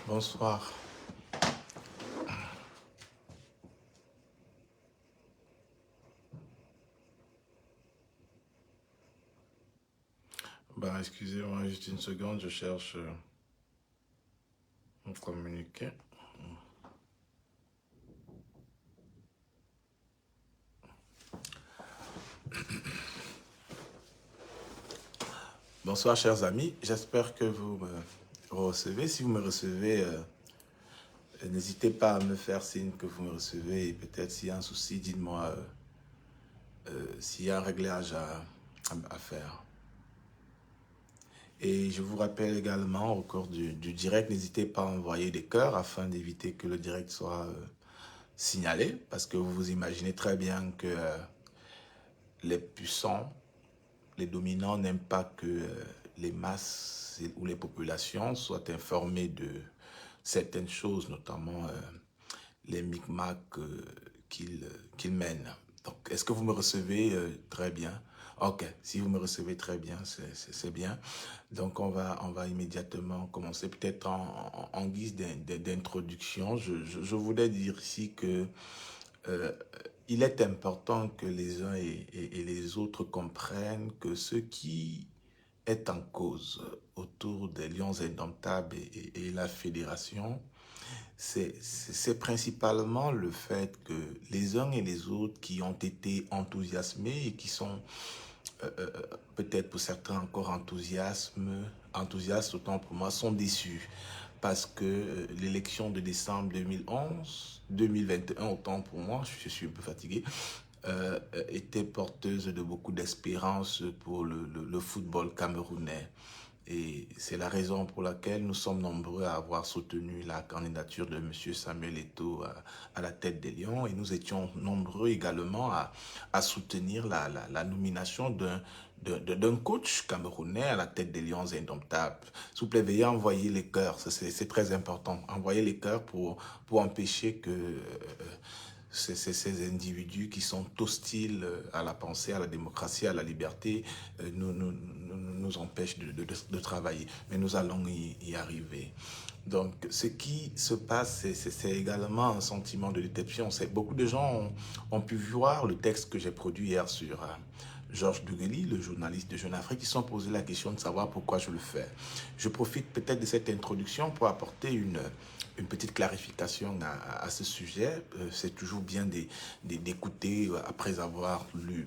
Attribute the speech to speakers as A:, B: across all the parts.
A: Bonsoir. Excusez-moi juste une seconde, je cherche un communiqué. Bonsoir, chers amis. J'espère que vous me recevez. Si vous me recevez, n'hésitez pas à me faire signe que vous me recevez. Et peut-être s'il y a un souci, dites-moi s'il y a un réglage à faire. Et je vous rappelle également, au cours du direct, n'hésitez pas à envoyer des cœurs afin d'éviter que le direct soit signalé. Parce que vous vous imaginez très bien que les puissants, les dominants n'aiment pas que les masses ou les populations soient informées de certaines choses, notamment les micmacs qu'ils mènent. Donc, est-ce que vous me recevez très bien? Ok, si vous me recevez très bien, c'est bien. Donc, on va immédiatement commencer, peut-être en guise d'introduction. Je voulais dire ici que euh, il est important que les uns et les autres comprennent que ce qui est en cause autour des Lions indomptables et la fédération, c'est principalement le fait que les uns et les autres qui ont été enthousiasmés et qui sont peut-être pour certains encore enthousiastes, autant pour moi, sont déçus. Parce que l'élection de décembre 2011, 2021, autant pour moi, je suis un peu fatigué, était porteuse de beaucoup d'espérance pour le football camerounais. Et c'est la raison pour laquelle nous sommes nombreux à avoir soutenu la candidature de M. Samuel Eto'o à la tête des Lions. Et nous étions nombreux également à soutenir la nomination d'un coach camerounais à la tête des Lions indomptables. S'il vous plaît, veuillez envoyer les cœurs, c'est très important. Envoyez les cœurs pour empêcher que ces individus qui sont hostiles à la pensée, à la démocratie, à la liberté, nous empêchent de travailler. Mais nous allons y arriver. Donc, ce qui se passe, c'est également un sentiment de déception. Beaucoup de gens ont pu voir le texte que j'ai produit hier sur Georges Dugueli, le journaliste de Jeune Afrique, qui se sont posé la question de savoir pourquoi je le fais. Je profite peut-être de cette introduction pour apporter une petite clarification à ce sujet. C'est toujours bien d'écouter après avoir lu.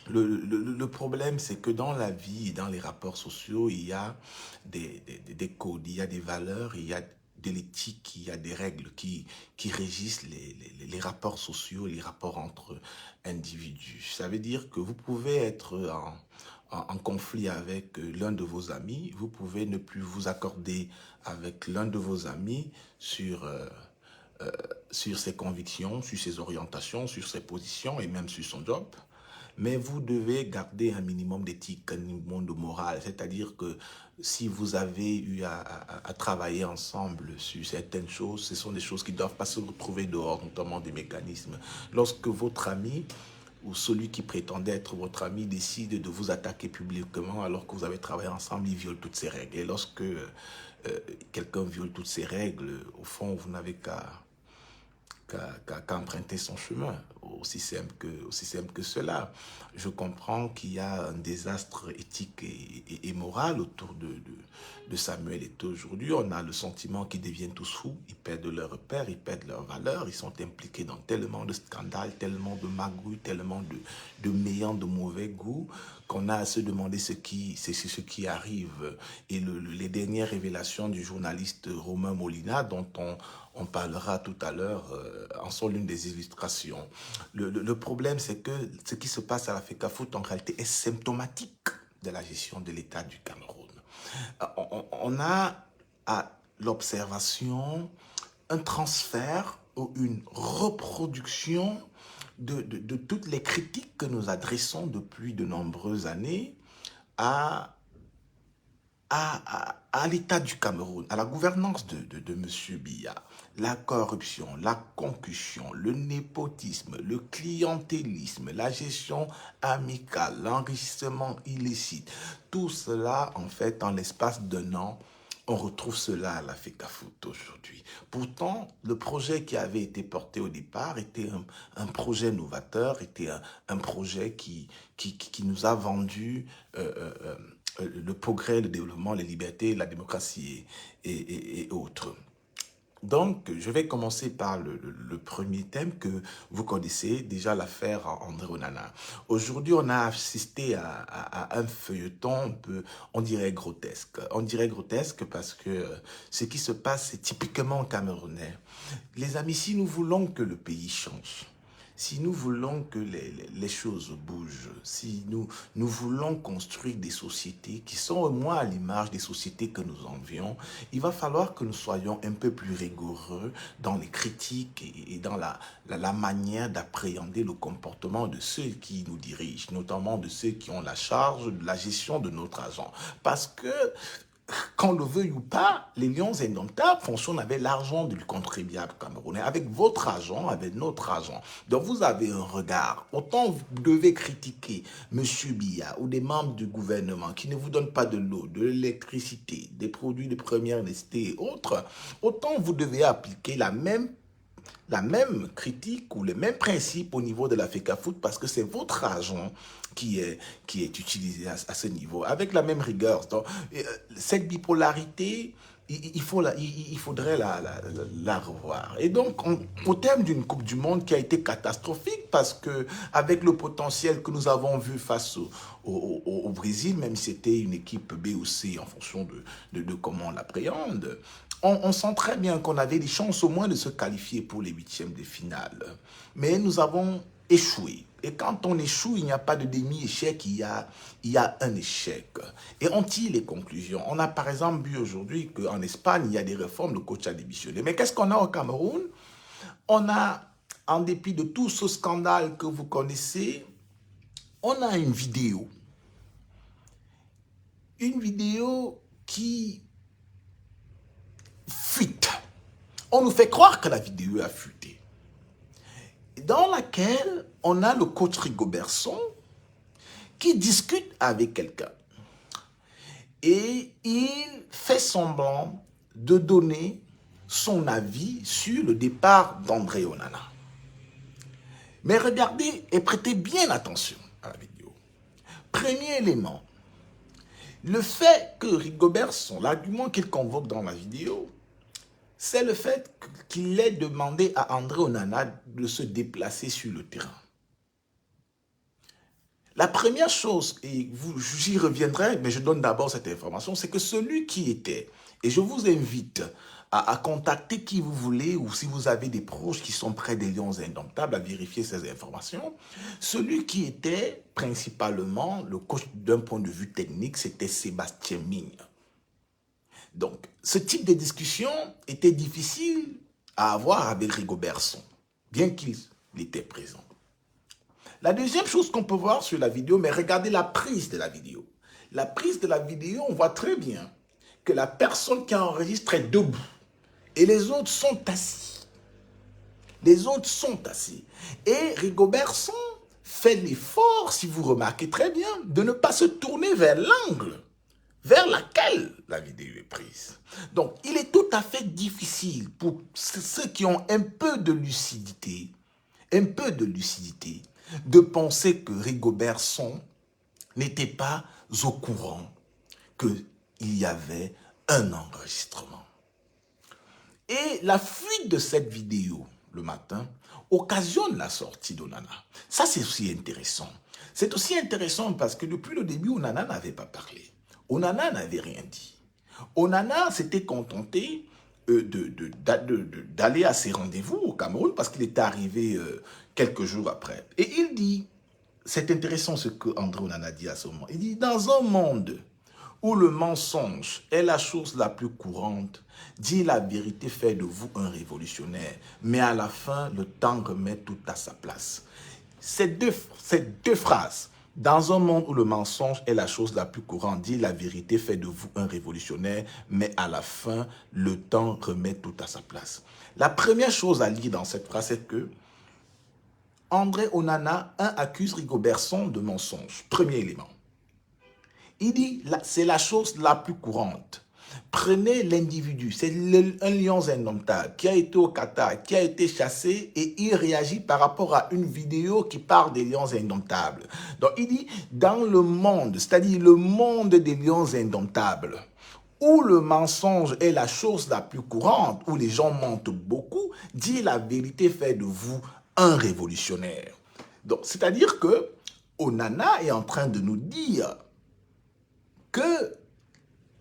A: Le problème, c'est que dans la vie et dans les rapports sociaux, il y a des codes, il y a des valeurs, il y a de l'éthique, il y a des règles qui régissent les rapports sociaux, les rapports entre individus. Ça veut dire que vous pouvez être en conflit avec l'un de vos amis, vous pouvez ne plus vous accorder avec l'un de vos amis sur ses convictions, sur ses orientations, sur ses positions et même sur son job. Mais vous devez garder un minimum d'éthique, un minimum de morale. C'est-à-dire que si vous avez eu à travailler ensemble sur certaines choses, ce sont des choses qui ne doivent pas se retrouver dehors, notamment des mécanismes. Lorsque votre ami ou celui qui prétendait être votre ami décide de vous attaquer publiquement alors que vous avez travaillé ensemble, il viole toutes ces règles. Et lorsque quelqu'un viole toutes ces règles, au fond, vous n'avez qu'à emprunter son chemin, aussi simple que cela. Je comprends qu'il y a un désastre éthique et moral autour de Samuel Eto'o aujourd'hui. On a le sentiment qu'ils deviennent tous fous, ils perdent leurs repères, ils perdent leurs valeurs, ils sont impliqués dans tellement de scandales, tellement de magouilles, tellement de méants, de mauvais goût, qu'on a à se demander ce qui arrive. Et les dernières révélations du journaliste Romain Molina, dont on parlera tout à l'heure, en sont l'une des illustrations. Le problème, c'est que ce qui se passe à la FECAFOOT, en réalité, est symptomatique de la gestion de l'État du Cameroun. On a à l'observation un transfert ou une reproduction de toutes les critiques que nous adressons depuis de nombreuses années à à l'État du Cameroun, à la gouvernance de M. Biya. La corruption, la concussion, le népotisme, le clientélisme, la gestion amicale, l'enrichissement illicite, tout cela, en fait, en l'espace d'un an, on retrouve cela à la FECAFOOT aujourd'hui. Pourtant, le projet qui avait été porté au départ était un projet novateur, était un projet qui nous a vendu le progrès, le développement, les libertés, la démocratie et autres. Donc, je vais commencer par le premier thème que vous connaissez, déjà l'affaire André Onana. Aujourd'hui, on a assisté à un feuilleton un peu, on dirait grotesque. On dirait grotesque parce que ce qui se passe, c'est typiquement camerounais. Les amis, si nous voulons que le pays change, si nous voulons que les choses bougent, si nous voulons construire des sociétés qui sont au moins à l'image des sociétés que nous envions, il va falloir que nous soyons un peu plus rigoureux dans les critiques et dans la manière d'appréhender le comportement de ceux qui nous dirigent, notamment de ceux qui ont la charge de la gestion de notre argent. Parce que qu'on le veuille ou pas, les Lions Indomptables fonctionnent avec l'argent du contribuable camerounais, avec votre argent, avec notre argent. Donc vous avez un regard. Autant vous devez critiquer M. Biya ou des membres du gouvernement qui ne vous donnent pas de l'eau, de l'électricité, des produits de première nécessité et autres, autant vous devez appliquer la même critique ou les mêmes principes au niveau de la FECAFOOT parce que c'est votre argent qui est utilisé à ce niveau, avec la même rigueur. Donc, cette bipolarité, il faudrait la revoir. Et donc, au terme d'une Coupe du Monde qui a été catastrophique, parce que avec le potentiel que nous avons vu face au Brésil, même si c'était une équipe B ou C en fonction de comment on l'appréhende, on sent très bien qu'on avait des chances au moins de se qualifier pour les huitièmes de finale. Mais nous avons échoué. Et quand on échoue, il n'y a pas de demi-échec, il y a un échec. Et on tire les conclusions. On a par exemple vu aujourd'hui qu'en Espagne, il y a des réformes, le coach a démissionné. Mais qu'est-ce qu'on a au Cameroun? On a, en dépit de tout ce scandale que vous connaissez, on a une vidéo. Une vidéo qui fuite. On nous fait croire que la vidéo a fuité. Dans laquelle on a le coach Rigobertson qui discute avec quelqu'un. Et il fait semblant de donner son avis sur le départ d'André Onana. Mais regardez et prêtez bien attention à la vidéo. Premier élément, le fait que Rigobertson, l'argument qu'il convoque dans la vidéo, c'est le fait qu'il ait demandé à André Onana de se déplacer sur le terrain. La première chose, et j'y reviendrai, mais je donne d'abord cette information, c'est que celui qui était, et je vous invite à contacter qui vous voulez, ou si vous avez des proches qui sont près des Lions Indomptables, à vérifier ces informations, celui qui était principalement le coach d'un point de vue technique, c'était Sébastien Migne. Donc, ce type de discussion était difficile à avoir avec Rigobertson, bien qu'il était présent. La deuxième chose qu'on peut voir sur la vidéo, mais regardez la prise de la vidéo. La prise de la vidéo, on voit très bien que la personne qui enregistre est debout et les autres sont assis. Les autres sont assis. Et Rigobertson fait l'effort, si vous remarquez très bien, de ne pas se tourner vers l'angle vers laquelle la vidéo est prise. Donc, il est tout à fait difficile pour ceux qui ont un peu de lucidité, de penser que Rigobertson n'était pas au courant qu'il y avait un enregistrement. Et la fuite de cette vidéo le matin occasionne la sortie d'Onana. Ça, c'est aussi intéressant. C'est aussi intéressant parce que depuis le début, Onana n'avait pas parlé. Onana n'avait rien dit. Onana s'était contenté d'aller à ses rendez-vous au Cameroun parce qu'il était arrivé quelques jours après. Et il dit, c'est intéressant ce que André Onana dit à ce moment, il dit, dans un monde où le mensonge est la chose la plus courante, dire la vérité fait de vous un révolutionnaire, mais à la fin, le temps remet tout à sa place. Ces deux phrases, dans un monde où le mensonge est la chose la plus courante, dire la vérité fait de vous un révolutionnaire, mais à la fin, le temps remet tout à sa place. La première chose à lire dans cette phrase, c'est que André Onana, accuse Rigobertson de mensonge. Premier élément. Il dit, c'est la chose la plus courante. Prenez l'individu, c'est un lion indomptable qui a été au Qatar, qui a été chassé et il réagit par rapport à une vidéo qui parle des lions indomptables. Donc il dit, dans le monde, c'est-à-dire le monde des lions indomptables, où le mensonge est la chose la plus courante, où les gens mentent beaucoup, dit la vérité fait de vous un révolutionnaire. Donc, c'est-à-dire que Onana est en train de nous dire que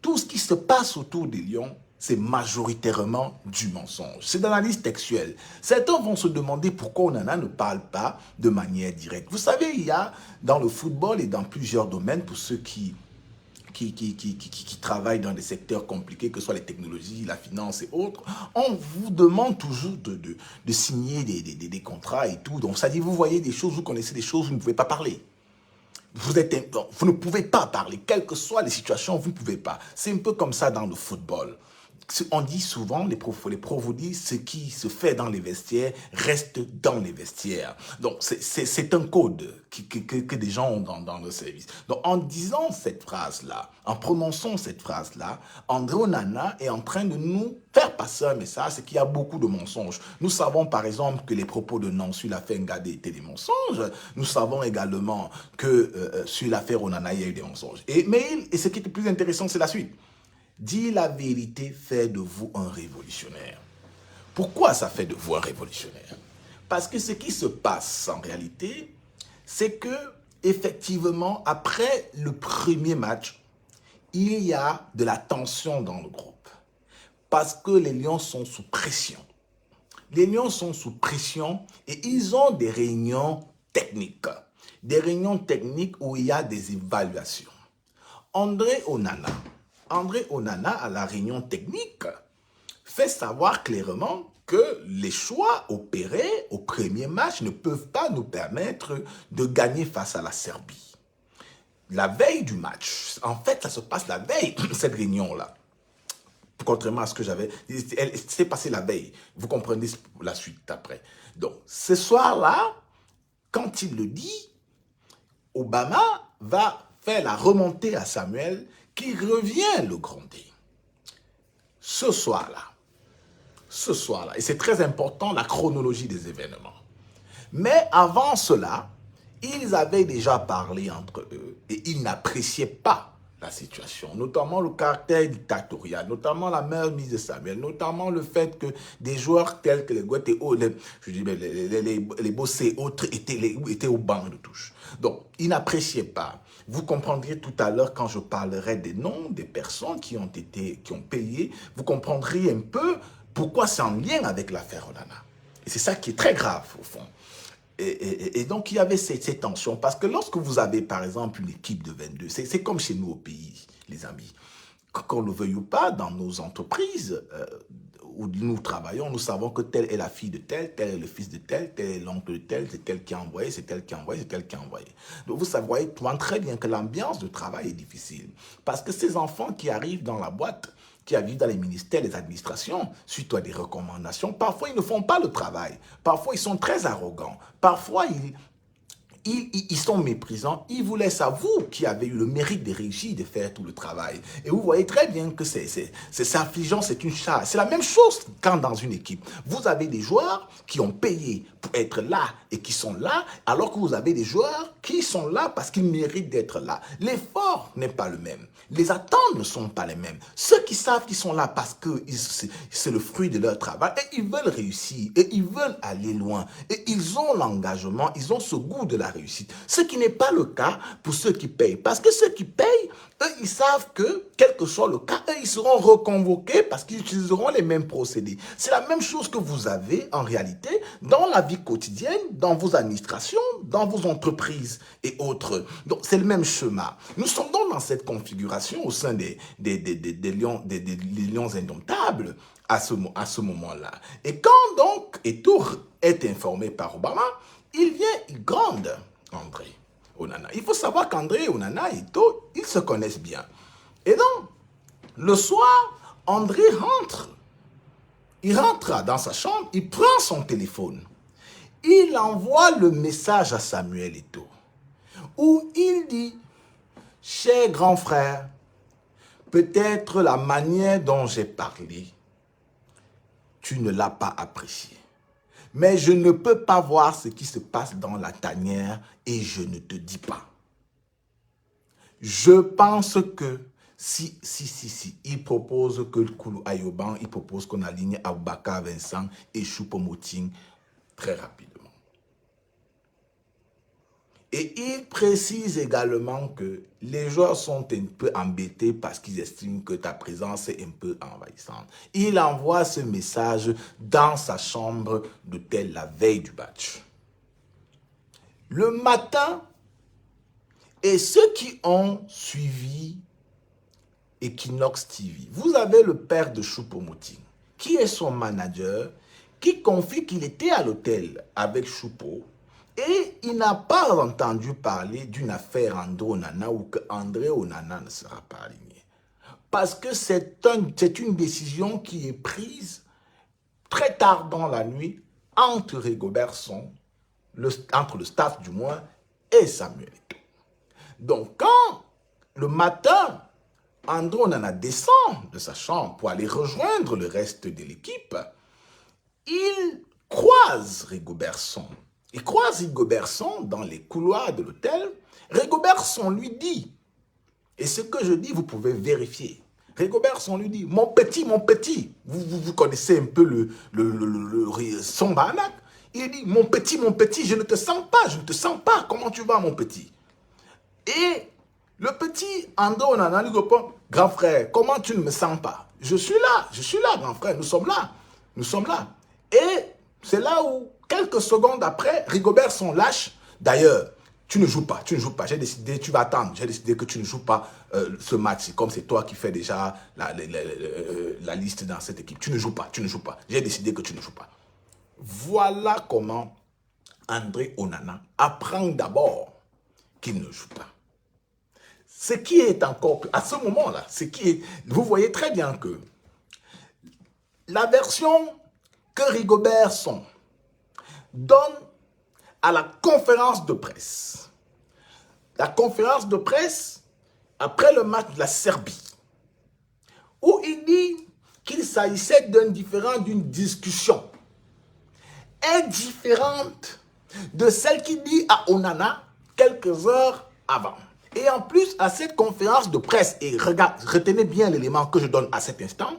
A: tout ce qui se passe autour des lions, c'est majoritairement du mensonge. C'est d'analyse textuelle. Certains vont se demander pourquoi Onana ne parle pas de manière directe. Vous savez, il y a dans le football et dans plusieurs domaines, pour ceux qui travaillent dans des secteurs compliqués, que ce soit les technologies, la finance et autres, on vous demande toujours de signer des contrats et tout. Donc, ça dit, vous voyez des choses, vous connaissez des choses, vous ne pouvez pas parler. Vous ne pouvez pas parler, quelles que soient les situations, vous ne pouvez pas. C'est un peu comme ça dans le football. On dit souvent, les pros vous disent, ce qui se fait dans les vestiaires reste dans les vestiaires. Donc, c'est un code que des gens ont dans le service. Donc, en disant cette phrase-là, en prononçant cette phrase-là, André Onana est en train de nous faire passer un message, c'est qu'il y a beaucoup de mensonges. Nous savons, par exemple, que les propos de Nancy, l'affaire Ngadé étaient des mensonges. Nous savons également que sur l'affaire Onana, il y a eu des mensonges. Et ce qui est le plus intéressant, c'est la suite. Dire la vérité fait de vous un révolutionnaire. Pourquoi ça fait de vous un révolutionnaire? Parce que ce qui se passe en réalité, c'est que effectivement, après le premier match, il y a de la tension dans le groupe. Parce que les Lions sont sous pression. Les Lions sont sous pression et ils ont des réunions techniques. Des réunions techniques où il y a des évaluations. André Onana, à la réunion technique, fait savoir clairement que les choix opérés au premier match ne peuvent pas nous permettre de gagner face à la Serbie. La veille du match, en fait, ça se passe la veille, cette réunion-là. Contrairement à ce que j'avais, elle s'est passée la veille. Vous comprenez la suite après. Donc, ce soir-là, quand il le dit, Obama va faire la remontée à Samuel qui revient le gronder. Ce soir-là, et c'est très important la chronologie des événements. Mais avant cela, ils avaient déjà parlé entre eux et ils n'appréciaient pas la situation, notamment le caractère dictatorial, notamment la mère mise de Samuel, notamment le fait que des joueurs tels que les Guatéo, les Bossé et autres étaient au banc de touche. Donc, ils n'appréciaient pas. Vous comprendriez tout à l'heure quand je parlerai des noms des personnes qui ont payé, vous comprendriez un peu pourquoi c'est en lien avec l'affaire Onana. Et c'est ça qui est très grave au fond. Et donc, il y avait ces tensions. Parce que lorsque vous avez, par exemple, une équipe de 22, c'est comme chez nous au pays, les amis. Qu'on le veuille ou pas, dans nos entreprises où nous travaillons, nous savons que telle est la fille de tel est le fils de tel est l'oncle de tel, c'est tel qui a envoyé, c'est tel qui a envoyé, c'est tel qui a envoyé. Donc, vous savez très bien que l'ambiance de travail est difficile. Parce que ces enfants qui arrivent dans la boîte, qui arrivent dans les ministères, les administrations, suite à des recommandations, parfois ils ne font pas le travail. Parfois ils sont très arrogants. Parfois ils sont méprisants. Ils vous laissent à vous qui avez eu le mérite de réussir, de faire tout le travail. Et vous voyez très bien que c'est affligeant, c'est une charge. C'est la même chose quand dans une équipe. Vous avez des joueurs qui ont payé pour être là et qui sont là, alors que vous avez des joueurs qui sont là parce qu'ils méritent d'être là. L'effort n'est pas le même. Les attentes ne sont pas les mêmes. Ceux qui savent qu'ils sont là parce que c'est le fruit de leur travail et ils veulent réussir et ils veulent aller loin et ils ont l'engagement, ils ont ce goût de la réussite. Ce qui n'est pas le cas pour ceux qui payent. Parce que ceux qui payent, eux, ils savent que, quel que soit le cas, eux, ils seront reconvoqués parce qu'ils utiliseront les mêmes procédés. C'est la même chose que vous avez en réalité dans la vie quotidienne, dans vos administrations, dans vos entreprises et autres. Donc, c'est le même schéma. Nous sommes donc dans cette configuration au sein des lions indomptables à ce moment-là. Et quand donc Eto'o est informé par Obama, il vient, il gronde André Onana. Il faut savoir qu'André Onana et Eto'o, ils se connaissent bien. Et donc, le soir, André rentre. Il rentre dans sa chambre, il prend son téléphone. Il envoie le message à Samuel Eto'o, où il dit « Cher grand frère, peut-être la manière dont j'ai parlé, tu ne l'as pas apprécié. Mais je ne peux pas voir ce qui se passe dans la tanière et je ne te dis pas. Je pense que si, il propose que le Koulou aille au banc, il propose qu'on aligne Aboubakar Vincent et Choupo-Moting très rapidement. Et il précise également que les joueurs sont un peu embêtés parce qu'ils estiment que ta présence est un peu envahissante. Il envoie ce message dans sa chambre d'hôtel la veille du match. Le matin, et ceux qui ont suivi Equinox TV, vous avez le père de Choupo-Moting, qui est son manager, qui confie qu'il était à l'hôtel avec Choupo, et il n'a pas entendu parler d'une affaire André Onana ou que André Onana ne sera pas aligné. Parce que c'est une décision qui est prise très tard dans la nuit entre Rigobert Song, entre le staff du moins, et Samuel Eto'o. Donc quand le matin, André Onana descend de sa chambre pour aller rejoindre le reste de l'équipe, il croise Rigobert Song. Il croise Rigobert Song dans les couloirs de l'hôtel. Rigobert Song lui dit, et ce que je dis, vous pouvez vérifier. Rigobert Song lui dit, mon petit, vous connaissez un peu le son Banak. Il dit, mon petit, je ne te sens pas, comment tu vas mon petit? Et le petit André Onana lui répond, grand frère, comment tu ne me sens pas? Je suis là, grand frère, nous sommes là. Et c'est là où, quelques secondes après, Rigobert Song lâche. D'ailleurs, tu ne joues pas. J'ai décidé, tu vas attendre. J'ai décidé que tu ne joues pas ce match. Comme c'est toi qui fais déjà la liste dans cette équipe. Tu ne joues pas. J'ai décidé que tu ne joues pas. Voilà comment André Onana apprend d'abord qu'il ne joue pas. Ce qui est encore, à ce moment-là, vous voyez très bien que la version que Rigobert Song donne à la conférence de presse. La conférence de presse après le match de la Serbie, où il dit qu'il s'agissait d'une discussion indifférente de celle qu'il dit à Onana quelques heures avant. Et en plus, à cette conférence de presse, et retenez bien l'élément que je donne à cet instant,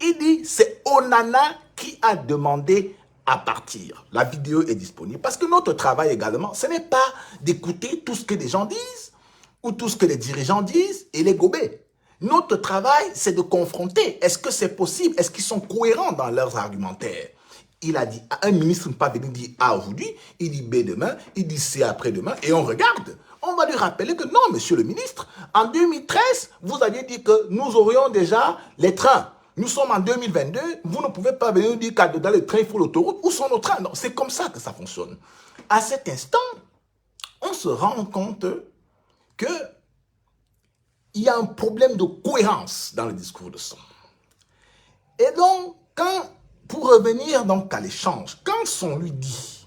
A: il dit c'est Onana qui a demandé à partir. La vidéo est disponible. Parce que notre travail également, ce n'est pas d'écouter tout ce que les gens disent ou tout ce que les dirigeants disent et les gober. Notre travail, c'est de confronter. Est-ce que c'est possible? Est-ce qu'ils sont cohérents dans leurs argumentaires? Il a dit, un ministre ne peut pas venir dire A aujourd'hui, il dit B demain, il dit C après-demain, et on regarde. On va lui rappeler que non, monsieur le ministre, en 2013, vous aviez dit que nous aurions déjà les trains. Nous sommes en 2022, vous ne pouvez pas venir dire qu'à dans les trains, il faut l'autoroute. Où sont nos trains? Non, c'est comme ça que ça fonctionne. À cet instant, on se rend compte qu'il y a un problème de cohérence dans le discours de Song. Et donc, pour revenir donc à l'échange, quand Song lui dit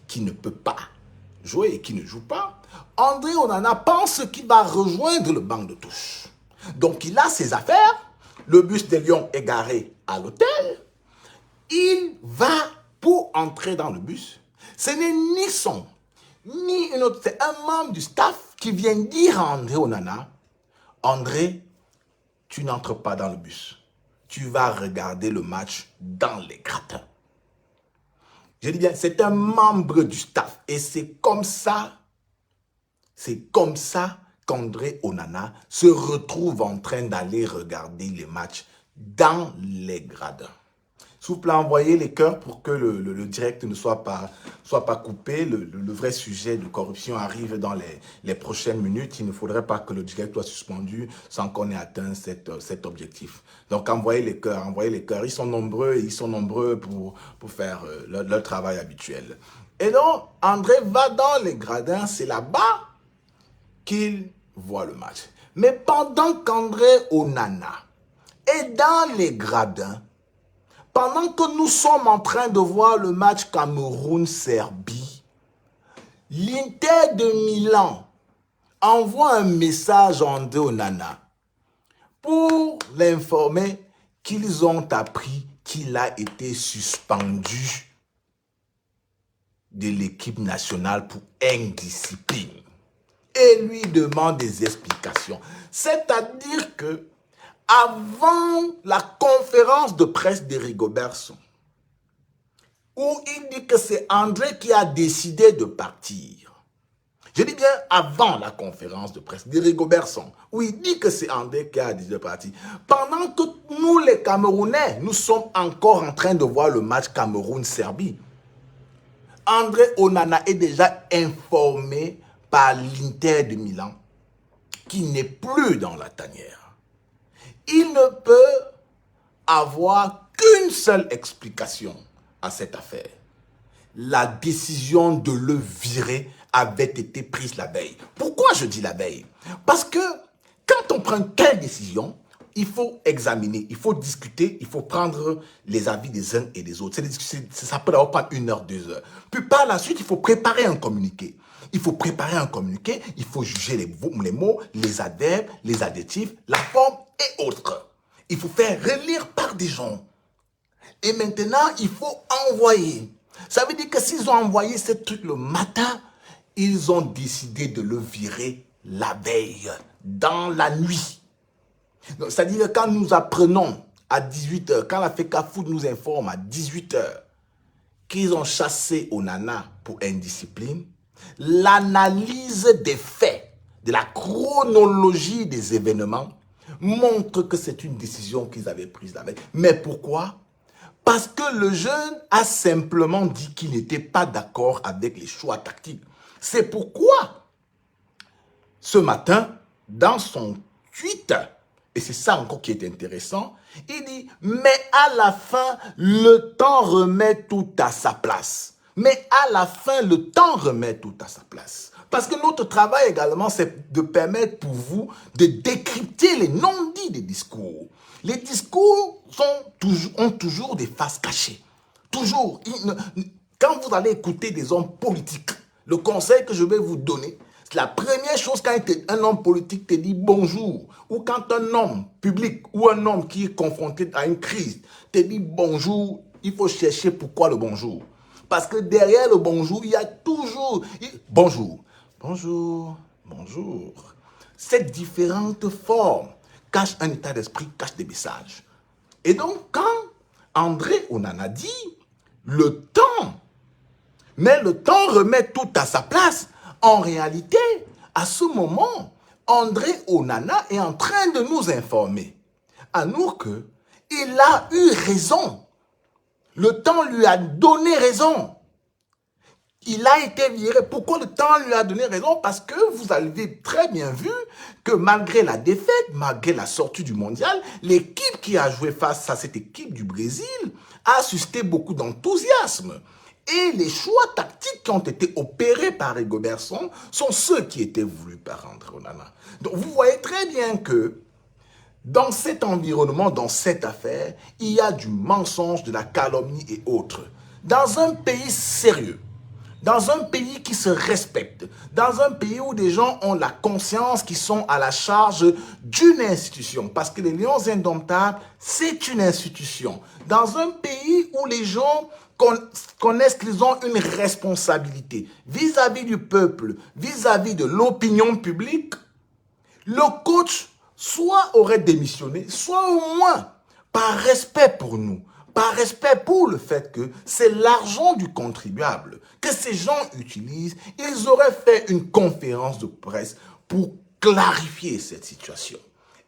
A: qu'il ne peut pas jouer et qu'il ne joue pas, André Onana pense qu'il va rejoindre le banc de touche. Donc, il a ses affaires, le bus des Lions est garé à l'hôtel, il va pour entrer dans le bus. Ce n'est ni Song, ni une autre, c'est un membre du staff qui vient dire à André Onana, André, tu n'entres pas dans le bus. Tu vas regarder le match dans les gradins. Je dis bien, c'est un membre du staff. Et c'est comme ça qu'André Onana se retrouve en train d'aller regarder les matchs dans les gradins. S'il vous plaît, envoyez les cœurs pour que le direct ne soit pas coupé. Le vrai sujet de corruption arrive dans les prochaines minutes. Il ne faudrait pas que le direct soit suspendu sans qu'on ait atteint cet objectif. Donc, envoyez les cœurs. Ils sont nombreux pour faire leur travail habituel. Et donc, André va dans les gradins. C'est là-bas qu'il voit le match. Mais pendant qu'André Onana est dans les gradins, pendant que nous sommes en train de voir le match Cameroun-Serbie, l'Inter de Milan envoie un message à André Onana pour l'informer qu'ils ont appris qu'il a été suspendu de l'équipe nationale pour indiscipline. Et lui demande des explications. C'est-à-dire que avant la conférence de presse de Rigobertson, où il dit que c'est André qui a décidé de partir. Je dis bien avant la conférence de presse de Rigobertson, où il dit que c'est André qui a décidé de partir. Pendant que nous, les Camerounais, nous sommes encore en train de voir le match Cameroun-Serbie. André Onana est déjà informé par l'Inter de Milan qu'il n'est plus dans la tanière. Il ne peut avoir qu'une seule explication à cette affaire. La décision de le virer avait été prise la veille. Pourquoi je dis la veille? Parce que quand on prend une telle décision, il faut examiner, il faut discuter, il faut prendre les avis des uns et des autres. Ça peut avoir pas 1 heure, 2 heures. Puis par la suite, il faut préparer un communiqué. Il faut préparer un communiqué, il faut juger les mots, les adverbes, les adjectifs, la forme et autres. Il faut faire relire par des gens. Et maintenant, il faut envoyer. Ça veut dire que s'ils ont envoyé ce truc le matin, ils ont décidé de le virer la veille, dans la nuit. C'est-à-dire que quand nous apprenons à 18 h, quand la FECAFOOT nous informe à 18 h qu'ils ont chassé Onana pour indiscipline, l'analyse des faits, de la chronologie des événements, montre que c'est une décision qu'ils avaient prise la veille. Mais pourquoi? Parce que le jeune a simplement dit qu'il n'était pas d'accord avec les choix tactiques. C'est pourquoi, ce matin, dans son tweet, et c'est ça encore qui est intéressant, il dit « Mais à la fin, le temps remet tout à sa place. » Mais à la fin, le temps remet tout à sa place. Parce que notre travail également, c'est de permettre pour vous de décrypter les non-dits des discours. Les discours ont toujours des faces cachées. Toujours. Quand vous allez écouter des hommes politiques, le conseil que je vais vous donner, c'est la première chose quand un homme politique te dit bonjour, ou quand un homme public ou un homme qui est confronté à une crise te dit bonjour, il faut chercher pourquoi le bonjour. Parce que derrière le bonjour, il y a toujours bonjour, bonjour, bonjour. Ces différentes formes cachent un état d'esprit, cachent des messages. Et donc, quand André Onana dit le temps, mais le temps remet tout à sa place, en réalité, à ce moment, André Onana est en train de nous informer à nous qu'il a eu raison. Le temps lui a donné raison. Il a été viré. Pourquoi le temps lui a donné raison? Parce que vous avez très bien vu que malgré la défaite, malgré la sortie du mondial, l'équipe qui a joué face à cette équipe du Brésil a suscité beaucoup d'enthousiasme. Et les choix tactiques qui ont été opérés par Rigobertson sont ceux qui étaient voulus par André Onana. Donc vous voyez très bien que dans cet environnement, dans cette affaire, il y a du mensonge, de la calomnie et autres. Dans un pays sérieux, dans un pays qui se respecte, dans un pays où des gens ont la conscience qui sont à la charge d'une institution, parce que les Lions Indomptables, c'est une institution. Dans un pays où les gens connaissent qu'ils ont une responsabilité vis-à-vis du peuple, vis-à-vis de l'opinion publique, le coach soit aurait démissionné, soit au moins par respect pour nous, par respect pour le fait que c'est l'argent du contribuable que ces gens utilisent, ils auraient fait une conférence de presse pour clarifier cette situation.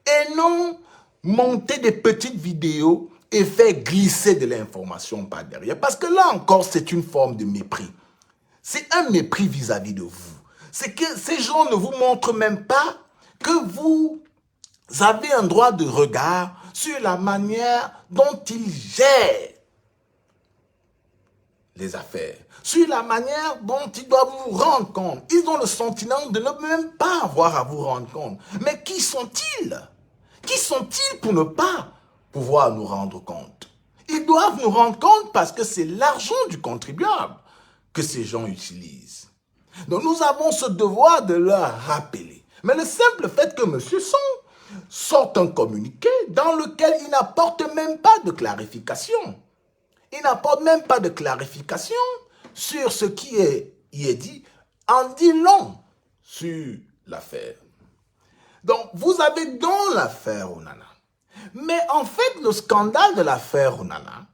A: Et non monter des petites vidéos et faire glisser de l'information par derrière. Parce que là encore, c'est une forme de mépris. C'est un mépris vis-à-vis de vous. C'est que ces gens ne vous montrent même pas que vous avez un droit de regard sur la manière dont ils gèrent les affaires, sur la manière dont ils doivent vous rendre compte. Ils ont le sentiment de ne même pas avoir à vous rendre compte. Mais qui sont-ils? Qui sont-ils pour ne pas pouvoir nous rendre compte? Ils doivent nous rendre compte parce que c'est l'argent du contribuable que ces gens utilisent. Donc nous avons ce devoir de leur rappeler. Mais le simple fait que M. Son sort un communiqué dans lequel il n'apporte même pas de clarification. Il n'apporte même pas de clarification sur ce qui y est dit, en dit long sur l'affaire. Donc, vous avez donc l'affaire Onana. Mais en fait, le scandale de l'affaire Onana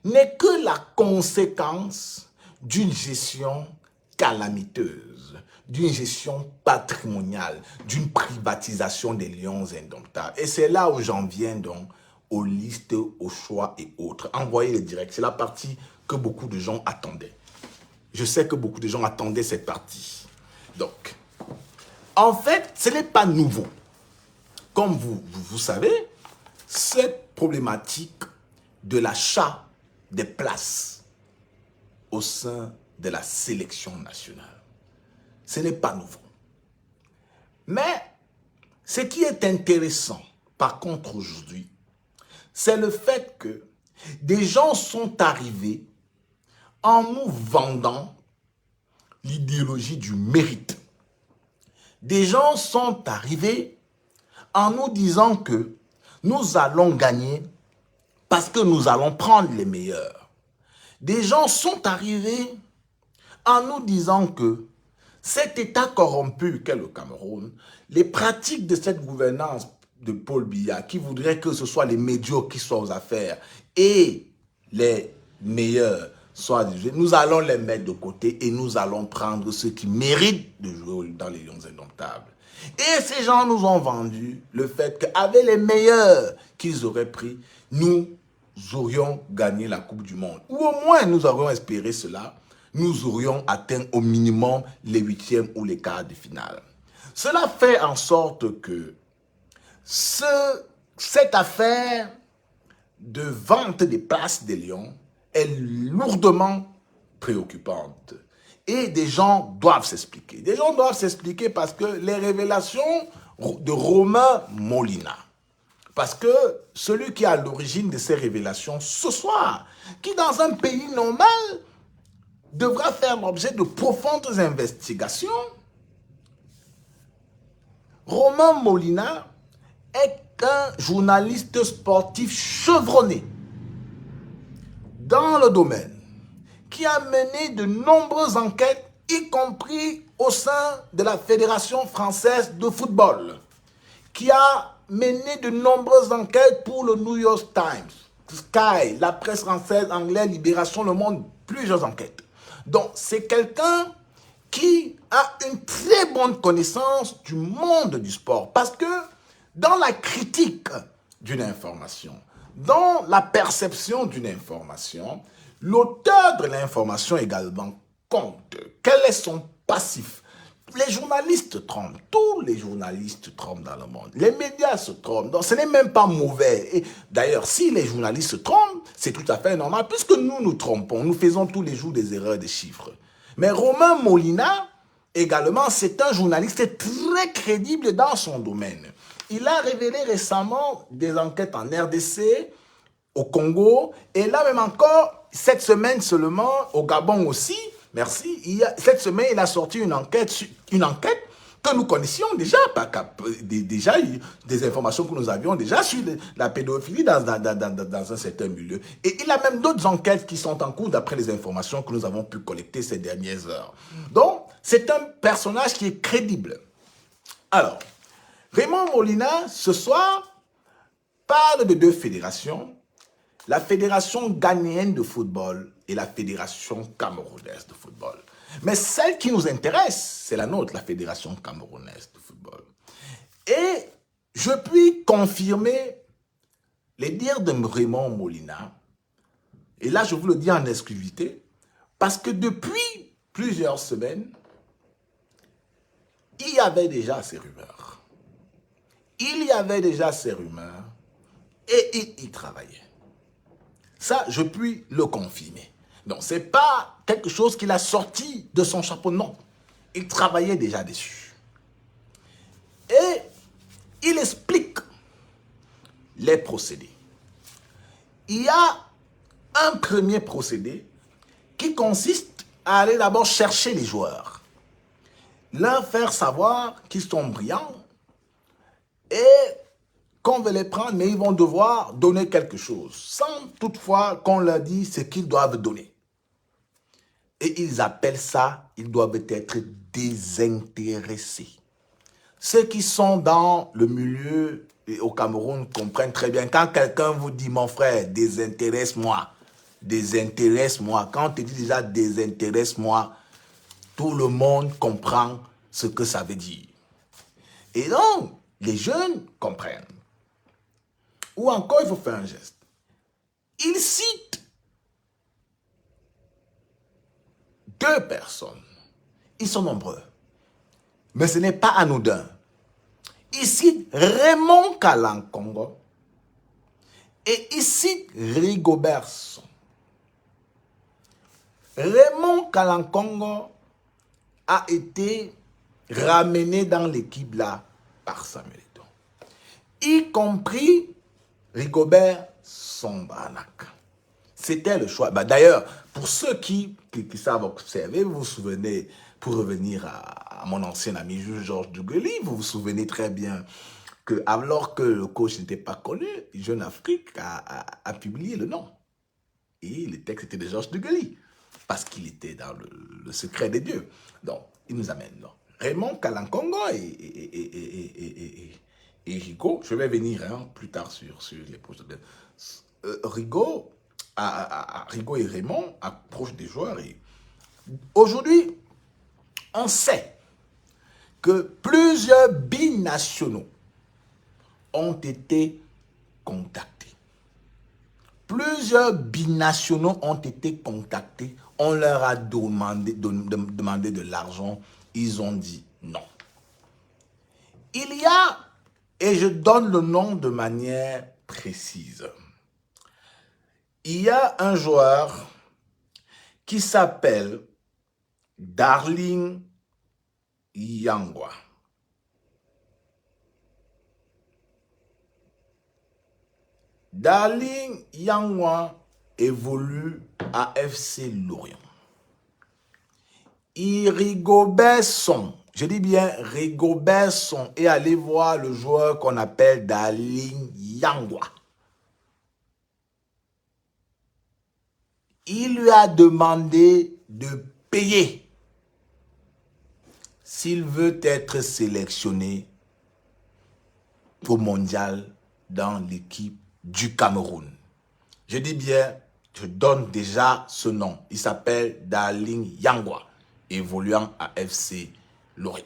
A: n'est que la conséquence d'une gestion calamiteuse, d'une gestion patrimoniale, d'une privatisation des lions indomptables. Et c'est là où j'en viens donc aux listes, aux choix et autres. Envoyer les directs, c'est la partie que beaucoup de gens attendaient. Je sais que beaucoup de gens attendaient cette partie. Donc, en fait, ce n'est pas nouveau. Comme vous savez, cette problématique de l'achat des places au sein de la sélection nationale, ce n'est pas nouveau. Mais ce qui est intéressant, par contre, aujourd'hui, c'est le fait que des gens sont arrivés en nous vendant l'idéologie du mérite. Des gens sont arrivés en nous disant que nous allons gagner parce que nous allons prendre les meilleurs. Des gens sont arrivés en nous disant que cet État corrompu qu'est le Cameroun, les pratiques de cette gouvernance de Paul Biya, qui voudrait que ce soit les médiocres qui soient aux affaires et les meilleurs soient dirigés, nous allons les mettre de côté et nous allons prendre ceux qui méritent de jouer dans les Lions indomptables. Et ces gens nous ont vendu le fait qu'avec les meilleurs qu'ils auraient pris, nous aurions gagné la Coupe du Monde. Ou au moins nous aurions espéré cela, nous aurions atteint au minimum les huitièmes ou les quarts de finale. Cela fait en sorte que cette affaire de vente des places des Lions est lourdement préoccupante. Et des gens doivent s'expliquer. Des gens doivent s'expliquer parce que les révélations de Romain Molina, parce que celui qui est à l'origine de ces révélations ce soir, qui dans un pays normal devra faire l'objet de profondes investigations, Romain Molina est un journaliste sportif chevronné dans le domaine, qui a mené de nombreuses enquêtes, y compris au sein de la Fédération française de football, qui a mené de nombreuses enquêtes pour le New York Times, Sky, la presse française, anglaise, Libération, Le Monde, plusieurs enquêtes. Donc, c'est quelqu'un qui a une très bonne connaissance du monde du sport, parce que dans la critique d'une information, dans la perception d'une information, l'auteur de l'information également compte. Quel est son passif? Les journalistes trompent. Tous les journalistes trompent dans le monde. Les médias se trompent. Donc ce n'est même pas mauvais. D'ailleurs, si les journalistes se trompent, c'est tout à fait normal, puisque nous nous trompons. Nous faisons tous les jours des erreurs de chiffres. Mais Romain Molina, également, c'est un journaliste très crédible dans son domaine. Il a révélé récemment des enquêtes en RDC, au Congo, et là même encore, cette semaine seulement, au Gabon aussi, merci, cette semaine, il a sorti une enquête que nous connaissions déjà, déjà des informations que nous avions déjà sur la pédophilie dans un certain milieu. Et il a même d'autres enquêtes qui sont en cours d'après les informations que nous avons pu collecter ces dernières heures. Donc, c'est un personnage qui est crédible. Alors, Raymond Molina, ce soir, parle de deux fédérations, la Fédération ghanéenne de football et la Fédération camerounaise de football. Mais celle qui nous intéresse, c'est la nôtre, la Fédération camerounaise de football. Et je puis confirmer les dires de Raymond Molina, et là je vous le dis en exclusivité, parce que depuis plusieurs semaines, il y avait déjà ces rumeurs. Il y avait déjà ces rumeurs et il y travaillait. Ça, je puis le confirmer. Donc, ce n'est pas quelque chose qu'il a sorti de son chapeau, non. Il travaillait déjà dessus. Et il explique les procédés. Il y a un premier procédé qui consiste à aller d'abord chercher les joueurs, leur faire savoir qu'ils sont brillants et qu'on veut les prendre, mais ils vont devoir donner quelque chose, sans toutefois qu'on leur dise ce qu'ils doivent donner. Et ils appellent ça, ils doivent être désintéressés. Ceux qui sont dans le milieu au Cameroun comprennent très bien. Quand quelqu'un vous dit, mon frère, désintéresse-moi, désintéresse-moi. Quand on te dit déjà désintéresse-moi, tout le monde comprend ce que ça veut dire. Et donc, les jeunes comprennent. Ou encore, il faut faire un geste. Ils citent 2 personnes. Ils sont nombreux. Mais ce n'est pas anodin. Ils citent Raymond Kalankongo et ils citent Rigobert Song. Raymond Kalankongo a été ramené dans l'équipe là par Samuel Eto'o, y compris Rigobert Song-Barnak. C'était le choix. D'ailleurs, pour ceux qui savent observer, vous vous souvenez, pour revenir à mon ancien ami Georges Dugeli, vous vous souvenez très bien que alors que le coach n'était pas connu, Jeune Afrique a publié le nom. Et le texte était de Georges Dugeli, parce qu'il était dans le secret des dieux. Donc, il nous amène là. Raymond Kalankongo et Rigo, je vais venir plus tard sur les projets. Rigo et Raymond approchent des joueurs. Aujourd'hui, on sait que plusieurs binationaux ont été contactés. Plusieurs binationaux ont été contactés. On leur a demandé de l'argent. Ils ont dit non. Il y a, et je donne le nom de manière précise, il y a un joueur qui s'appelle Darling Yangwa. Darling Yangwa évolue à FC Lorient. Rigobert Song, je dis bien Rigobert Song, et allez voir le joueur qu'on appelle Darling Yangwa. Il lui a demandé de payer s'il veut être sélectionné au mondial dans l'équipe du Cameroun. Je dis bien, je donne déjà ce nom. Il s'appelle Darling Yangwa, évoluant à FC Lorient.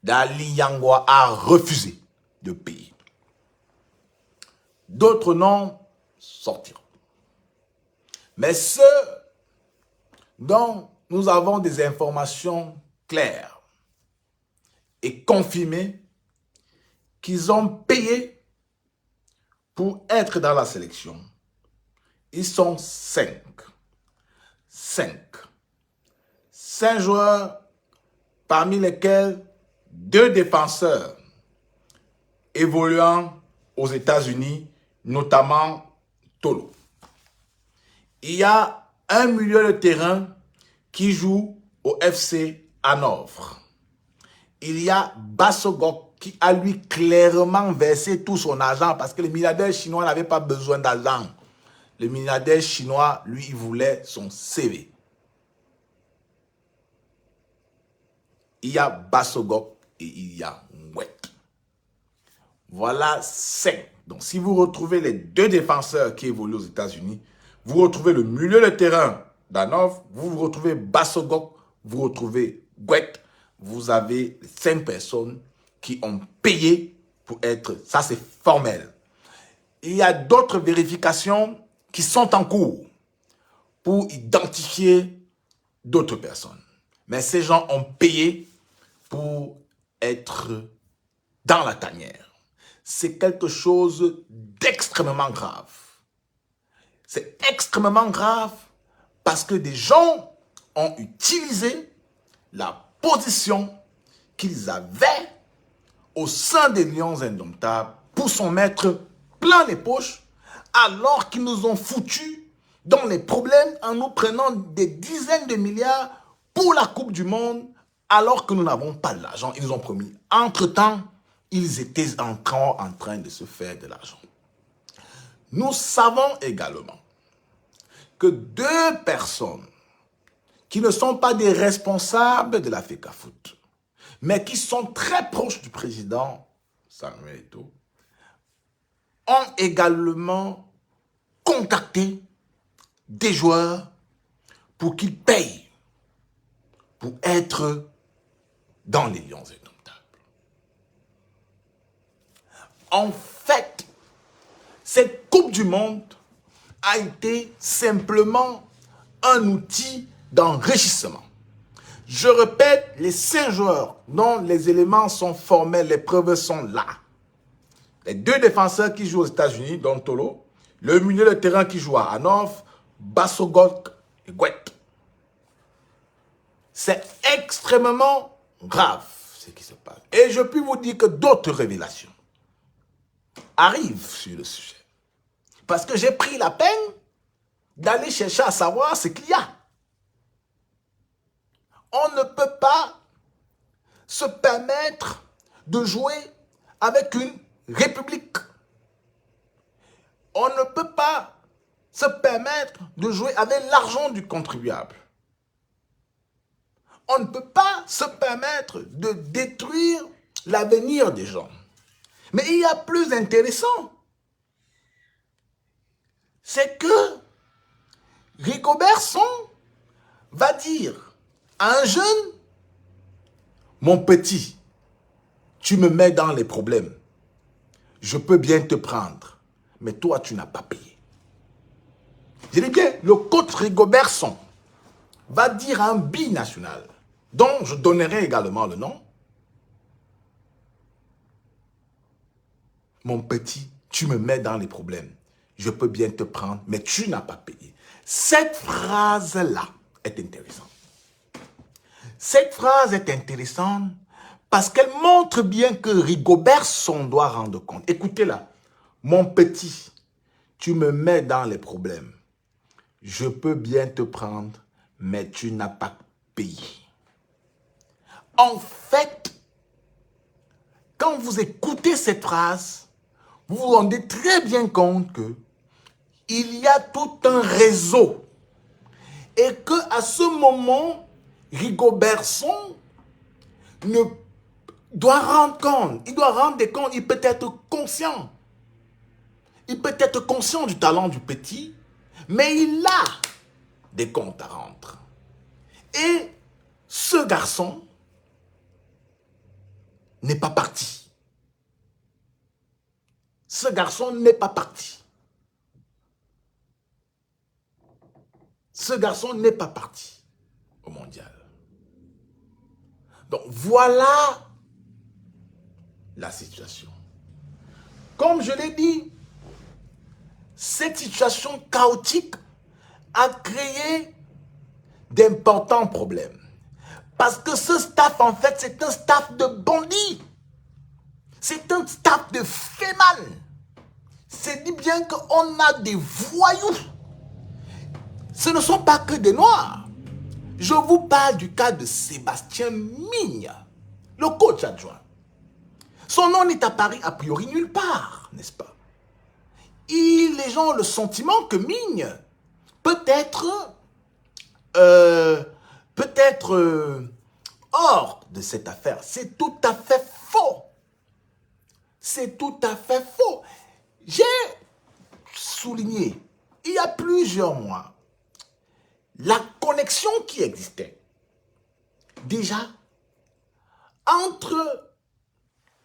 A: Darling Yangwa a refusé de payer. D'autres noms sortiront. Mais ceux dont nous avons des informations claires et confirmées qu'ils ont payé pour être dans la sélection, ils sont 5. 5 joueurs, parmi lesquels 2 défenseurs évoluant aux États-Unis, notamment Tolo. Il y a un milieu de terrain qui joue au FC Hanovre. Il y a Bassogok qui a lui clairement versé tout son argent parce que le milliardaire chinois n'avait pas besoin d'argent. Le milliardaire chinois, lui, il voulait son CV. Il y a Bassogok et il y a Nwet. Voilà 5. Donc, si vous retrouvez les 2 défenseurs qui évoluent aux États-Unis, vous retrouvez le milieu de terrain d'Hanovre, vous retrouvez Bassogok, vous retrouvez Gwet, vous avez 5 personnes qui ont payé pour être... Ça, c'est formel. Il y a d'autres vérifications qui sont en cours pour identifier d'autres personnes. Mais ces gens ont payé pour être dans la tanière. C'est quelque chose d'extrêmement grave. C'est extrêmement grave parce que des gens ont utilisé la position qu'ils avaient au sein des Lions Indomptables pour s'en mettre plein les poches alors qu'ils nous ont foutus dans les problèmes en nous prenant des dizaines de milliards pour la Coupe du Monde Alors que nous n'avons pas de l'argent, ils nous ont promis. Entre-temps, ils étaient encore en train de se faire de l'argent. Nous savons également que 2 personnes qui ne sont pas des responsables de la FECAFOOT, mais qui sont très proches du président Samuel Eto'o, ont également contacté des joueurs pour qu'ils payent pour être dans les Lions indomptables. En fait, cette Coupe du Monde a été simplement un outil d'enrichissement. Je répète, les 5 joueurs dont les éléments sont formels, les preuves sont là. Les 2 défenseurs qui jouent aux États-Unis, dont Tolo, le milieu de terrain qui joue à Hanovre, Bassogok et Gouet. C'est extrêmement grave ce qui se passe. Et je puis vous dire que d'autres révélations arrivent sur le sujet. Parce que j'ai pris la peine d'aller chercher à savoir ce qu'il y a. On ne peut pas se permettre de jouer avec une république. On ne peut pas se permettre de jouer avec l'argent du contribuable. On ne peut pas se permettre de détruire l'avenir des gens. Mais il y a plus intéressant. C'est que Rigobert Song va dire à un jeune, mon petit, tu me mets dans les problèmes. Je peux bien te prendre, mais toi, tu n'as pas payé. Je dis bien, le coach Rigobert Song va dire à un binational, dont je donnerai également le nom, mon petit, tu me mets dans les problèmes. Je peux bien te prendre, mais tu n'as pas payé. Cette phrase-là est intéressante. Cette phrase est intéressante parce qu'elle montre bien que Rigobert Song doit rendre compte. Écoutez-la. Mon petit, tu me mets dans les problèmes. Je peux bien te prendre, mais tu n'as pas payé. En fait, quand vous écoutez cette phrase, vous vous rendez très bien compte que il y a tout un réseau et qu'à ce moment, Rigobert Song ne doit rendre compte, il doit rendre des comptes, il peut être conscient. Il peut être conscient du talent du petit, mais il a des comptes à rendre. Et ce garçon n'est pas parti. Ce garçon n'est pas parti. Ce garçon n'est pas parti au mondial. Donc voilà la situation. Comme je l'ai dit, cette situation chaotique a créé d'importants problèmes. Parce que ce staff, en fait, c'est un staff de bandits. C'est un staff de féman. C'est dit bien qu'on a des voyous. Ce ne sont pas que des noirs. Je vous parle du cas de Sébastien Migne, le coach adjoint. Son nom n'est apparu a priori nulle part, n'est-ce pas? Les gens ont le sentiment que Migne peut être hors de cette affaire. C'est tout à fait faux. C'est tout à fait faux. J'ai souligné, il y a plusieurs mois, la connexion qui existait déjà entre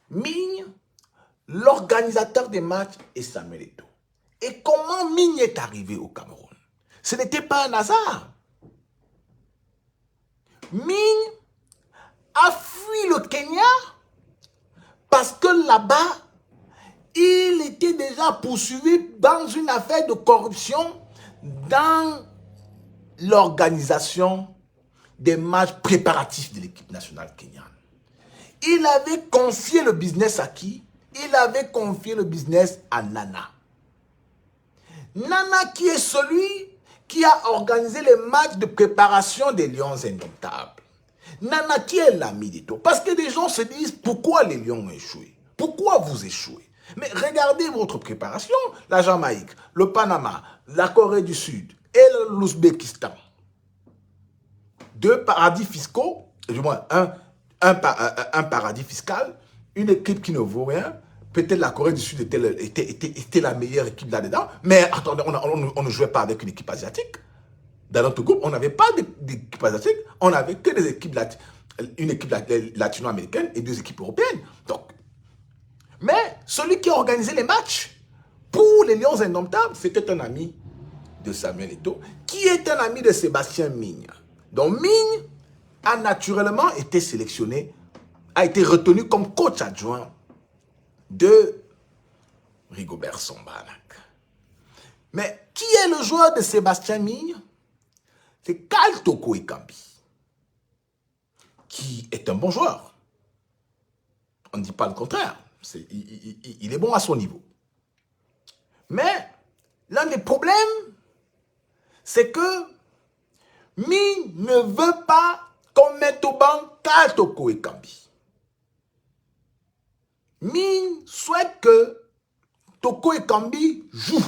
A: Migne, l'organisateur des matchs, et Samuel Eto'o. Et comment Migne est arrivé au Cameroun? Ce n'était pas un hasard. Migne a fui le Kenya parce que là-bas, il était déjà poursuivi dans une affaire de corruption dans l'organisation des matchs préparatifs de l'équipe nationale kenyane. Il avait confié le business à qui? Il avait confié le business à Nana. Nana qui est celui qui a organisé les matchs de préparation des Lions indomptables. Nana, qui est l'ami d'Eto'o? Parce que des gens se disent, pourquoi les Lions ont échoué? Pourquoi vous échouez? Mais regardez votre préparation. La Jamaïque, le Panama, la Corée du Sud et l'Ouzbékistan. Deux paradis fiscaux, du moins un paradis fiscal, une équipe qui ne vaut rien. Peut-être la Corée du Sud était la meilleure équipe là-dedans. Mais attendez, on ne jouait pas avec une équipe asiatique. Dans notre groupe, on n'avait pas d'équipe asiatique. On n'avait que des équipes une équipe latino-américaine et deux équipes européennes. Donc, mais celui qui a organisé les matchs pour les Lions Indomptables, c'était un ami de Samuel Eto'o, qui est un ami de Sébastien Migne. Donc Migne a naturellement été sélectionné, a été retenu comme coach adjoint de Rigobert Song. Mais qui est le joueur de Sébastien Migne? C'est Karl Toko Ekambi, qui est un bon joueur. On ne dit pas le contraire. Il est bon à son niveau. Mais l'un des problèmes, c'est que Migne ne veut pas qu'on mette au banc Karl Toko Ekambi. Migne souhaite que Toko Ekambi joue.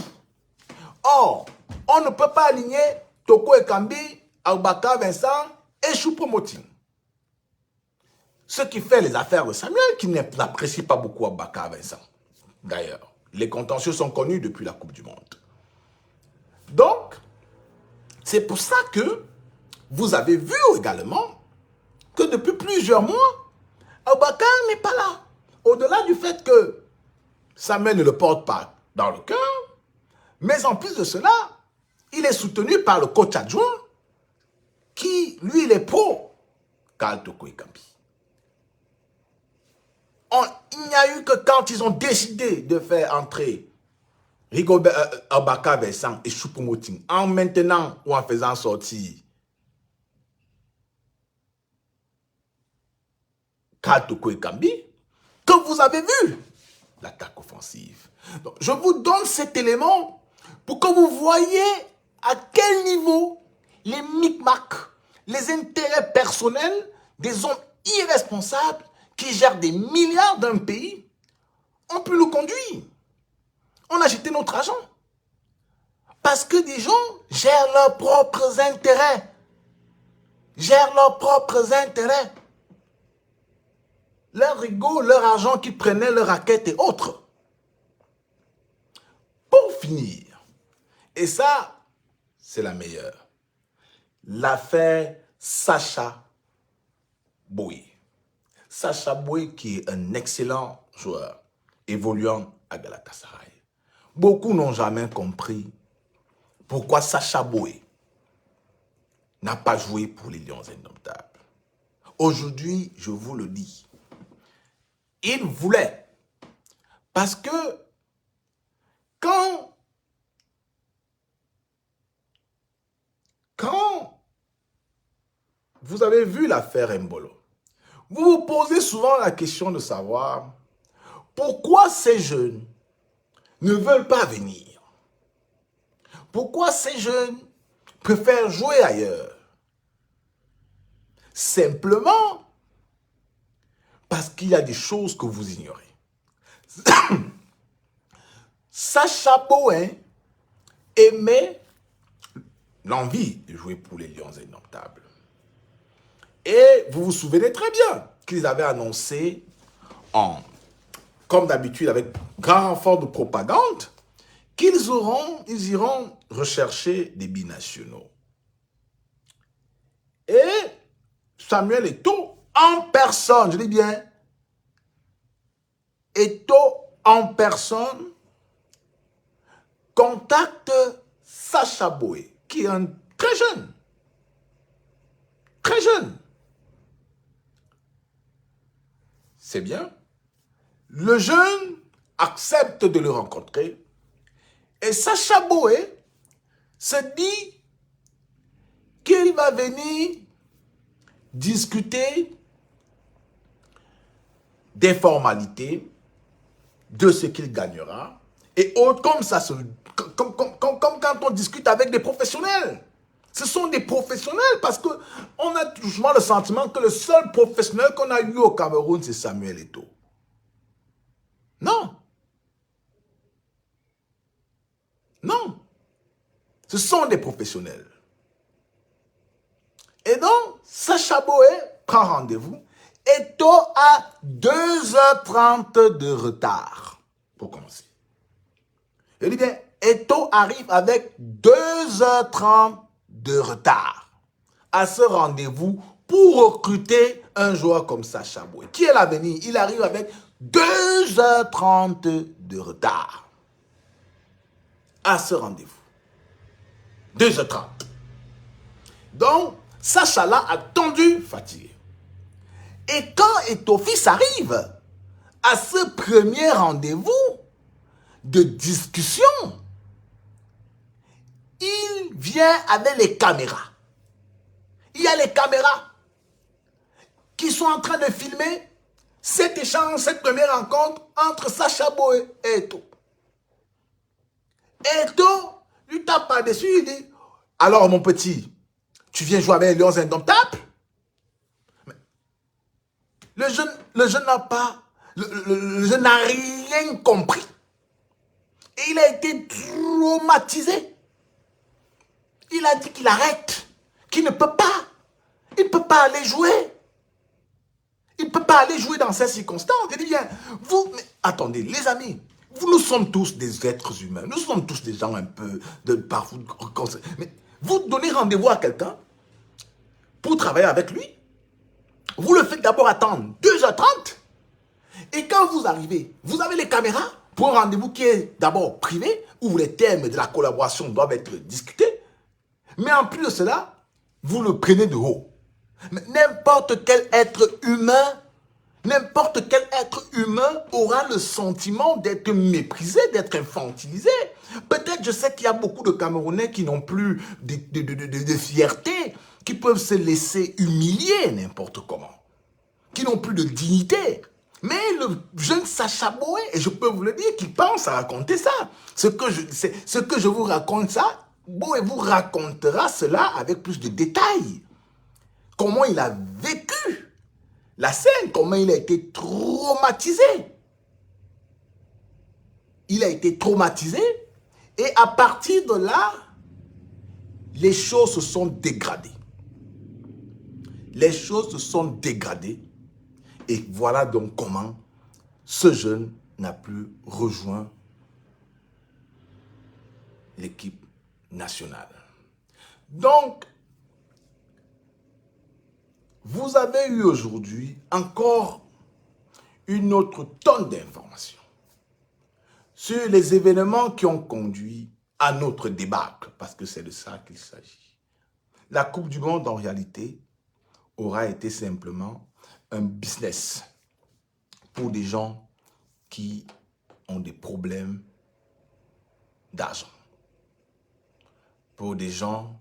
A: Or, on ne peut pas aligner Toko Ekambi, Aboubakar Vincent et Choupo-Moting. Ce qui fait les affaires de Samuel, qui n'apprécie pas beaucoup Aboubakar Vincent. D'ailleurs, les contentieux sont connus depuis la Coupe du Monde. Donc, c'est pour ça que vous avez vu également que depuis plusieurs mois, Aboubakar n'est pas là. Au-delà du fait que Samuel ne le porte pas dans le cœur, mais en plus de cela, il est soutenu par le coach adjoint qui, lui, il est pro Karl Toko Ekambi. Il n'y a eu que quand ils ont décidé de faire entrer Rigobert Aboubakar Vincent et Choupo-Moting en maintenant ou en faisant sortir Karl Toko Ekambi, que vous avez vu l'attaque offensive. Donc, je vous donne cet élément pour que vous voyez à quel niveau les micmacs, les intérêts personnels des hommes irresponsables qui gèrent des milliards d'un pays ont pu nous conduire. On a jeté notre argent. Parce que des gens gèrent leurs propres intérêts. Gèrent leurs propres intérêts. Leur ego, leur argent qu'ils prenaient, leur raquette et autres. Pour finir, et ça, c'est la meilleure, l'affaire Sacha Boey. Sacha Boey qui est un excellent joueur, évoluant à Galatasaray. Beaucoup n'ont jamais compris pourquoi Sacha Boey n'a pas joué pour les Lions Indomptables. Aujourd'hui, je vous le dis, il voulait. Parce que quand vous avez vu l'affaire Mbolo, vous vous posez souvent la question de savoir pourquoi ces jeunes ne veulent pas venir. Pourquoi ces jeunes préfèrent jouer ailleurs? Simplement parce qu'il y a des choses que vous ignorez. Sacha Boey aimait l'envie de jouer pour les Lions Indomptables. Et vous vous souvenez très bien qu'ils avaient annoncé, comme d'habitude avec grand renfort de propagande, qu'ils iront rechercher des binationaux. Et Samuel Eto'o, en personne, je dis bien, Eto'o en personne, contacte Sacha Boey, qui est un très jeune. Très jeune. C'est bien. Le jeune accepte de le rencontrer. Et Sacha Boey se dit qu'il va venir discuter des formalités, de ce qu'il gagnera. Et autre, comme ça, comme quand on discute avec des professionnels. Ce sont des professionnels parce qu'on a toujours le sentiment que le seul professionnel qu'on a eu au Cameroun, c'est Samuel Eto'o. Non. Non. Ce sont des professionnels. Et donc, Sacha Boey prend rendez-vous. Eto'o a 2h30 de retard pour commencer. Je dis bien, Eto'o arrive avec 2h30 de retard à ce rendez-vous pour recruter un joueur comme Sacha Boey. Qui est l'avenir? Il arrive avec 2h30 de retard à ce rendez-vous. 2h30. Donc, Sacha l'a attendu fatigué. Et quand Eto'o fils arrive à ce premier rendez-vous de discussion, il vient avec les caméras. Il y a les caméras qui sont en train de filmer cet échange, cette première rencontre entre Sacha Boey et Eto'o. Eto'o lui tape par-dessus, il dit « Alors mon petit, tu viens jouer avec les Lions Indomptables ?» Le jeune n'a pas, le jeune n'a rien compris. Et il a été traumatisé. Il a dit qu'il arrête, qu'il ne peut pas. Il ne peut pas aller jouer. Il ne peut pas aller jouer dans ces circonstances. Il dit bien, vous, mais attendez, les amis, nous sommes tous des êtres humains. Nous sommes tous des gens un peu de parfois. Mais vous donnez rendez-vous à quelqu'un pour travailler avec lui. Vous le faites d'abord attendre 2h30. Et quand vous arrivez, vous avez les caméras pour un rendez-vous qui est d'abord privé, où les termes de la collaboration doivent être discutés. Mais en plus de cela, vous le prenez de haut. N'importe quel être humain aura le sentiment d'être méprisé, d'être infantilisé. Peut-être, je sais qu'il y a beaucoup de Camerounais qui n'ont plus de fierté, qui peuvent se laisser humilier n'importe comment, qui n'ont plus de dignité. Mais le jeune Sacha Boey, et je peux vous le dire, qui pense à raconter ça. Ce que je vous raconte ça, Boey vous racontera cela avec plus de détails. Comment il a vécu la scène, comment il a été traumatisé. Il a été traumatisé et à partir de là, les choses se sont dégradées. Les choses se sont dégradées et voilà donc comment ce jeune n'a plus rejoint l'équipe nationale. Donc, vous avez eu aujourd'hui encore une autre tonne d'informations sur les événements qui ont conduit à notre débâcle, parce que c'est de ça qu'il s'agit. La Coupe du Monde, en réalité, aura été simplement un business pour des gens qui ont des problèmes d'argent, pour des gens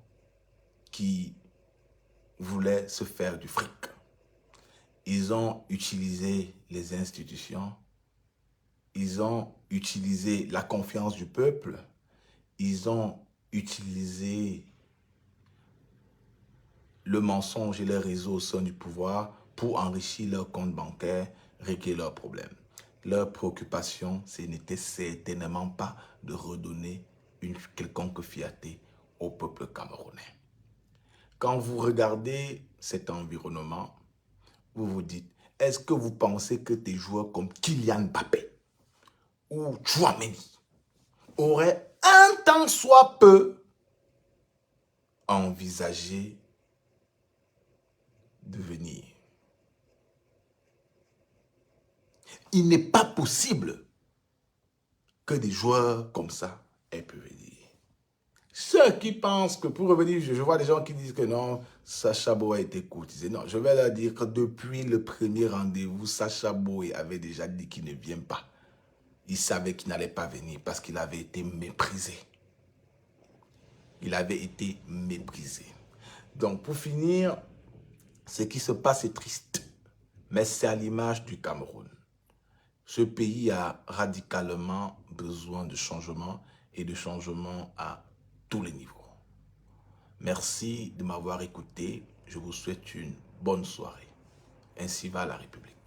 A: qui voulaient se faire du fric. Ils ont utilisé les institutions, ils ont utilisé la confiance du peuple, ils ont utilisé le mensonge et les réseaux au sein du pouvoir pour enrichir leur compte bancaire, régler leurs problèmes. Leur préoccupation, ce n'était certainement pas de redonner une quelconque fierté au peuple camerounais. Quand vous regardez cet environnement, vous vous dites, est-ce que vous pensez que des joueurs comme Kylian Mbappé ou Tchouaméni auraient un tant soit peu envisagé de venir? Il n'est pas possible que des joueurs comme ça aient pu venir. Ceux qui pensent que pour revenir, je vois des gens qui disent que non, Sacha Boey a été courtisé. Non, je vais leur dire que depuis le premier rendez-vous, Sacha Boey avait déjà dit qu'il ne vient pas. Il savait qu'il n'allait pas venir parce qu'il avait été méprisé. Il avait été méprisé. Donc pour finir, ce qui se passe est triste, mais c'est à l'image du Cameroun. Ce pays a radicalement besoin de changement et de changement à tous les niveaux. Merci de m'avoir écouté. Je vous souhaite une bonne soirée. Ainsi va la République.